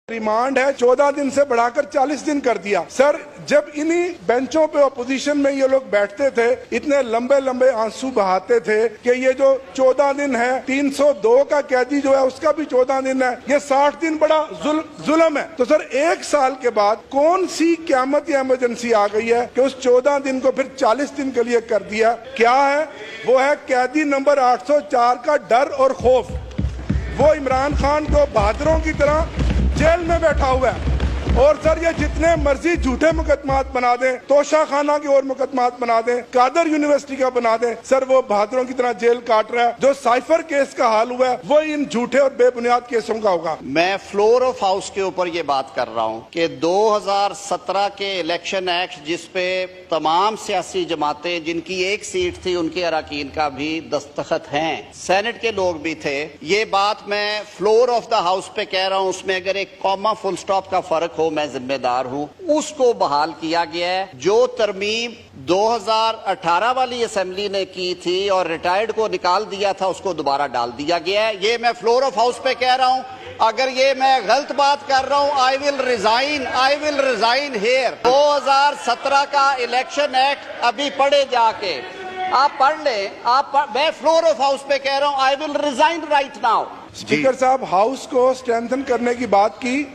Remand है 14 दिन से बढ़ाकर 40 दिन कर दिया। सर, जब इन्हीं बेंचों पे अपोजिशन में ये लोग बैठते थे, इतने लंबे लंबे आंसू बहाते थे कि ये जो 14 दिन है, 302 का कैदी जो है उसका भी 14 दिन है, ये 60 दिन बड़ा जुल्म है। तो सर, एक साल के बाद कौन सी क़यामत या इमरजेंसी आ गई है कि उस 14 दिन को फिर 40 दिन के लिए कर दिया? क्या है वो? है कैदी नंबर 804 का डर और खौफ। वो इमरान खान को बहादुरों की तरह जेल में बैठा हुआ है। और सर, ये जितने मर्जी झूठे मुकदमात बना दें, तोशा खाना की और मुकदमात बना दें, कादर यूनिवर्सिटी का बना दें, सर वो बहादुरों की तरह जेल काट रहा है। जो साइफर केस का हाल हुआ है वो इन झूठे और बेबुनियाद केसों का होगा। मैं फ्लोर ऑफ हाउस के ऊपर ये बात कर रहा हूँ कि 2017 के इलेक्शन एक्ट जिसपे तमाम सियासी जमातें जिनकी एक सीट थी उनके अरकान का भी दस्तखत हैं, सेनेट के लोग भी थे। ये बात मैं फ्लोर ऑफ द हाउस पे कह रहा हूँ, उसमें अगर एक कॉमा फुल स्टॉप का फर्क हो मैं जिम्मेदार हूं। उसको बहाल किया गया है। जो तरमीम 2018 वाली असेंबली ने की थी और रिटायर्ड को निकाल दिया था, उसको दोबारा डाल दिया गया है। ये मैं फ्लोर ऑफ हाउस पे कह रहा हूं। अगर ये मैं गलत बात कर रहा हूं, आई विल रिजाइन हियर। 2017 का इलेक्शन एक्ट अभी पढ़े जाके, आप पढ़ लें। मैं फ्लोर ऑफ हाउस पे कह रहा हूं, I will resign right now. Speaker साहब, हाउस को स्ट्रेंथन करने की बात की।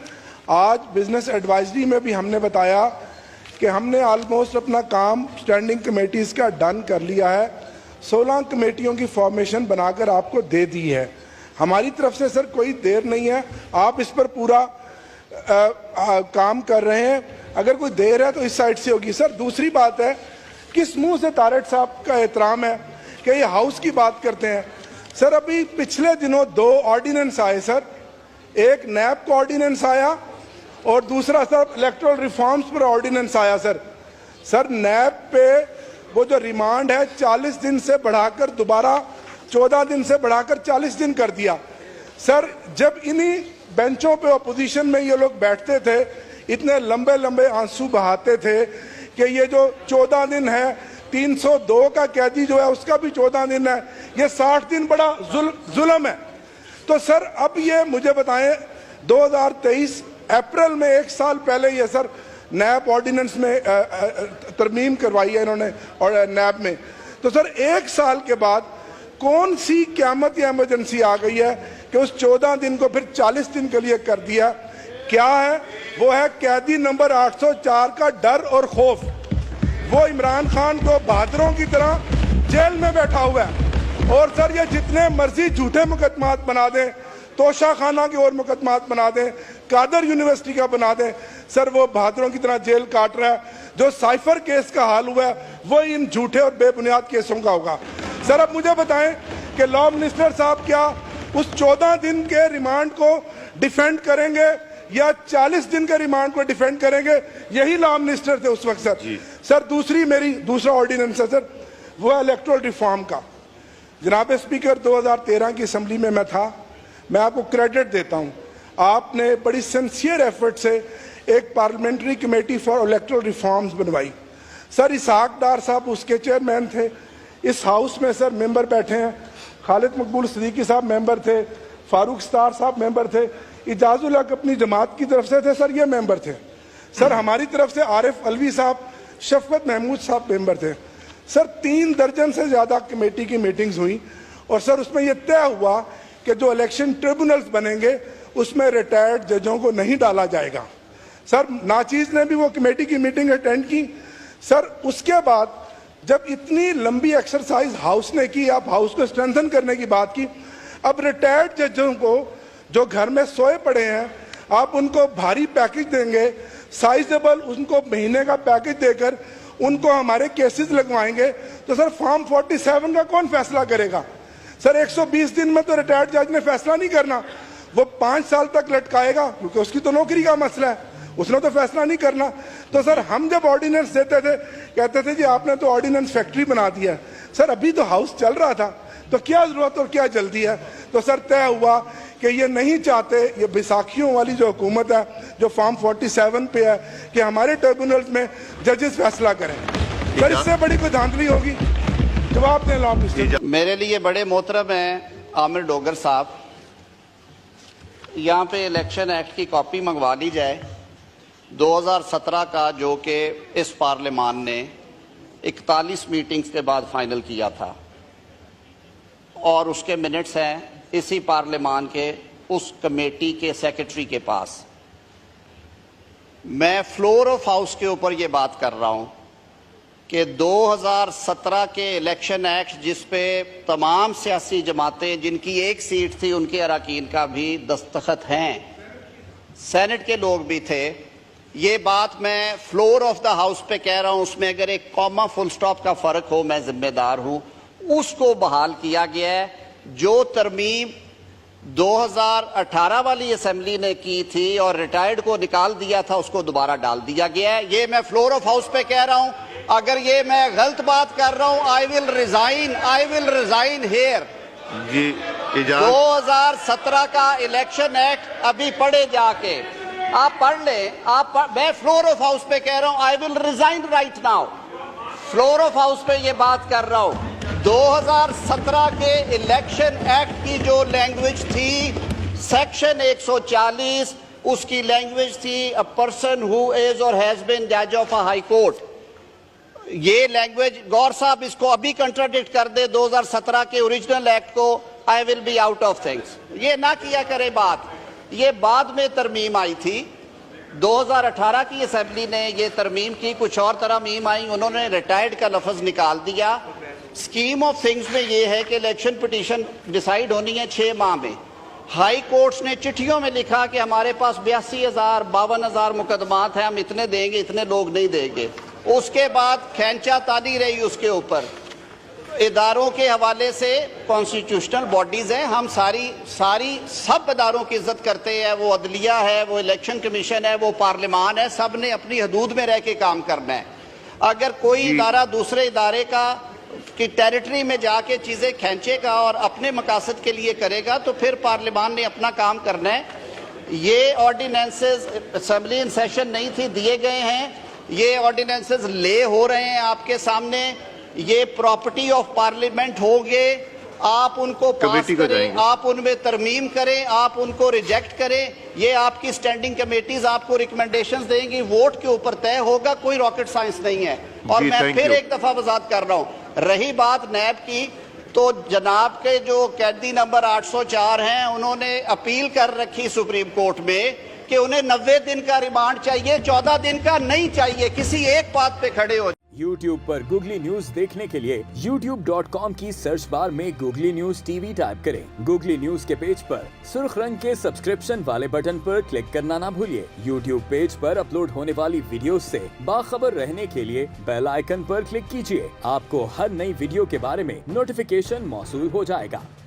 आज बिजनेस एडवाइजरी में भी हमने बताया कि हमने ऑलमोस्ट अपना काम स्टैंडिंग कमेटीज का डन कर लिया है। 16 कमेटियों की फॉर्मेशन बनाकर आपको दे दी है। हमारी तरफ से सर कोई देर नहीं है, आप इस पर पूरा काम कर रहे हैं। अगर कोई देर है तो इस साइड से होगी। सर, दूसरी बात है, किस मुंह से तारड़ साहब का एहतराम है कि ये हाउस की बात करते हैं? सर, अभी पिछले दिनों 2 ऑर्डिनेंस आए सर। एक नैब का ऑर्डिनेंस आया और दूसरा सर इलेक्टोरल रिफॉर्म्स पर ऑर्डिनेंस आया। सर नैब पे वो जो रिमांड है 40 दिन से बढ़ाकर दोबारा 14 दिन से बढ़ाकर 40 दिन कर दिया। सर, जब इन्हीं बेंचों पे अपोजिशन में ये लोग बैठते थे, इतने लंबे लंबे आंसू बहाते थे कि ये जो 14 दिन है, 302 का कैदी जो है उसका भी 14 दिन है, ये 60 दिन बड़ा जुल्म है। तो सर, अब ये मुझे बताएं, 2023 अप्रैल में, 1 साल पहले ये सर नैब ऑर्डिनेंस में तरमीम करवाई है इन्होंने और नैब में। तो सर, 1 साल के बाद कौन सी क़यामत या इमरजेंसी आ गई है कि उस 14 दिन को फिर 40 दिन के लिए कर दिया? क्या है वो? है कैदी नंबर 804 का डर और खौफ। वो इमरान खान को बहादुरों की तरह जेल में बैठा हुआ है। और सर, ये जितने मर्जी झूठे मुकदमात बना दें, तोशा खाना की और मुकदमात बना दें, कादर यूनिवर्सिटी का बना दें, सर वो बहादुरों की तरह जेल काट रहा है। जो साइफर केस का हाल हुआ है वो इन झूठे और बेबुनियाद केसों का होगा। सर, अब मुझे बताएं कि लॉ मिनिस्टर साहब क्या उस 14 दिन के रिमांड को डिफेंड करेंगे या 40 दिन के रिमांड को डिफेंड करेंगे? यही लॉ मिनिस्टर थे उस वक्त सर। सर, दूसरा ऑर्डिनेंस है सर, वो है इलेक्टोरल रिफॉर्म का। जनाब स्पीकर, 2013 की असेंबली में मैं था। मैं आपको क्रेडिट देता हूं, आपने बड़ी सिंसियर एफर्ट से एक parliamentary committee for electoral reforms बनवाई। सर, इसहाक डार साहब उसके चेयरमैन थे। इस हाउस में सर मेंबर बैठे हैं, खालिद मकबूल सिद्दीकी साहब मेंबर थे, फारूक स्टार साहब मेंबर थे, इजाजुल हक अपनी जमात की तरफ से थे सर, ये मेंबर थे। सर, हमारी तरफ से आरिफ अलवी साहब, शफकत महमूद साहब मेंबर थे। सर, 3 दर्जन से ज़्यादा कमेटी की मीटिंग्स हुई और सर उसमें यह तय हुआ कि जो इलेक्शन ट्रिब्यूनल्स बनेंगे उसमें रिटायर्ड जजों को नहीं डाला जाएगा। सर, नाचीज ने भी वो कमेटी की मीटिंग अटेंड की। सर, उसके बाद जब इतनी लंबी एक्सरसाइज हाउस ने की, आप हाउस को स्ट्रेंथन करने की बात की, अब रिटायर्ड जजों को जो घर में सोए पड़े हैं, आप उनको भारी पैकेज देंगे, साइजेबल उनको महीने का पैकेज देकर उनको हमारे केसेस लगवाएंगे। तो सर, फॉर्म 47 का कौन फैसला करेगा? सर, 120 दिन में तो रिटायर्ड जज ने फैसला नहीं करना, वो 5 साल तक लटकाएगा, क्योंकि उसकी तो नौकरी का मसला है, उसने तो फैसला नहीं करना। तो सर, हम जब ऑर्डिनेंस देते थे, कहते थे जी आपने तो ऑर्डिनेंस फैक्ट्री बना दिया। सर, अभी तो हाउस चल रहा था, तो क्या जरूरत और क्या जल्दी है? तो सर, तय हुआ कि ये नहीं चाहते, ये बैसाखियों वाली जो हुकूमत है जो फॉर्म 47 पे है, कि हमारे ट्रिब्यूनल्स में जजेस फैसला करें। सर, इससे बड़ी कोई धांधली होगी? जवाब दें लॉ मिनिस्टर। मेरे लिए बड़े मोहतरम हैं आमिर डोगर साहब, यहाँ पे इलेक्शन एक्ट की कॉपी मंगवा ली जाए 2017 का, जो कि इस पार्लियामान ने 41 मीटिंग्स के बाद फाइनल किया था, और उसके मिनट्स हैं इसी पार्लियामान के उस कमेटी के सेक्रेटरी के पास। मैं फ्लोर ऑफ हाउस के ऊपर ये बात कर रहा हूं कि 2017 के इलेक्शन एक्ट जिस पे तमाम सियासी जमातें जिनकी एक सीट थी उनके अरकान का भी दस्तखत हैं, सेनेट के लोग भी थे। ये बात मैं फ्लोर ऑफ द हाउस पे कह रहा हूं, उसमें अगर एक कॉमा फुल स्टॉप का फर्क हो मैं जिम्मेदार हूं। उसको बहाल किया गया है। जो तरमीम 2018 वाली असेंबली ने की थी और रिटायर्ड को निकाल दिया था, उसको दोबारा डाल दिया गया है। ये मैं फ्लोर ऑफ हाउस पे कह रहा हूं। अगर ये मैं गलत बात कर रहा हूं, आई विल रिजाइन हियर। जी इजाजत। 2017 का इलेक्शन एक्ट अभी पढ़े जाके, आप पढ़ लें। मैं फ्लोर ऑफ हाउस पे कह रहा हूं, I will resign right now. Floor of house पे ये बात कर रहा हूं। 2017 के इलेक्शन एक्ट की जो लैंग्वेज थी, सेक्शन 140, उसकी लैंग्वेज थी अ पर्सन हु इज और हैज बीन जज ऑफ अ हाई कोर्ट। ये लैंग्वेज, गौर साहब इसको अभी कंट्राडिक्ट कर दे 2017 के ओरिजिनल एक्ट को, I will be out of things. ये ना किया करे बात। ये बाद में तरमीम आई थी, 2018 की असेंबली ने ये तरमीम की, कुछ और तरमीम आई, उन्होंने रिटायर्ड का लफ्ज निकाल दिया। स्कीम ऑफ थिंग्स में ये है कि इलेक्शन पिटीशन डिसाइड होनी है 6 माह में। हाई कोर्ट्स ने चिट्ठियों में लिखा कि हमारे पास 82,000 52,000 मुकदमात हैं, हम इतने देंगे, इतने लोग नहीं देंगे। उसके बाद खैंचा तानी रही उसके ऊपर। इदारों के हवाले से कॉन्स्टिट्यूशनल बॉडीज हैं, हम सारी सब इदारों की इज्जत करते हैं। वो अदलिया है, वो इलेक्शन कमीशन है, वो पार्लियामान है, सब ने अपनी हदूद में रह के काम करना है। अगर कोई इदारा दूसरे इदारे की टेरिटरी में जाके चीज़ें खींचेगा और अपने मकासद के लिए करेगा, तो फिर पार्लियामान ने अपना काम करना है। ये ऑर्डिनेंसेस असेंबली इन सेशन नहीं थी, दिए गए हैं। ये ऑर्डिनेंसेस ले हो रहे हैं आपके सामने। ये प्रॉपर्टी ऑफ पार्लियामेंट होंगे। आप उनको पास करें, आप उनमें तरमीम करें, आप उनको रिजेक्ट करें। ये आपकी स्टैंडिंग कमेटीज आपको रिकमेंडेशंस देंगी, वोट के ऊपर तय होगा। कोई रॉकेट साइंस नहीं है। और मैं फिर एक दफा वजाहत कर रहा हूं, रही बात नैब की, तो जनाब के जो कैदी नंबर 804 हैं, उन्होंने अपील कर रखी सुप्रीम कोर्ट में कि उन्हें 90 दिन का रिमांड चाहिए, 14 दिन का नहीं चाहिए। किसी एक बात पे खड़े हो। YouTube पर गूगली न्यूज देखने के लिए youtube.com की सर्च बार में गूगली न्यूज टीवी टाइप करें। गूगली न्यूज के पेज पर सुर्ख रंग के सब्सक्रिप्शन वाले बटन पर क्लिक करना ना भूलिए। YouTube पेज पर अपलोड होने वाली वीडियो से बाखबर रहने के लिए बेल आइकन पर क्लिक कीजिए। आपको हर नई वीडियो के बारे में नोटिफिकेशन मौसूल हो जाएगा।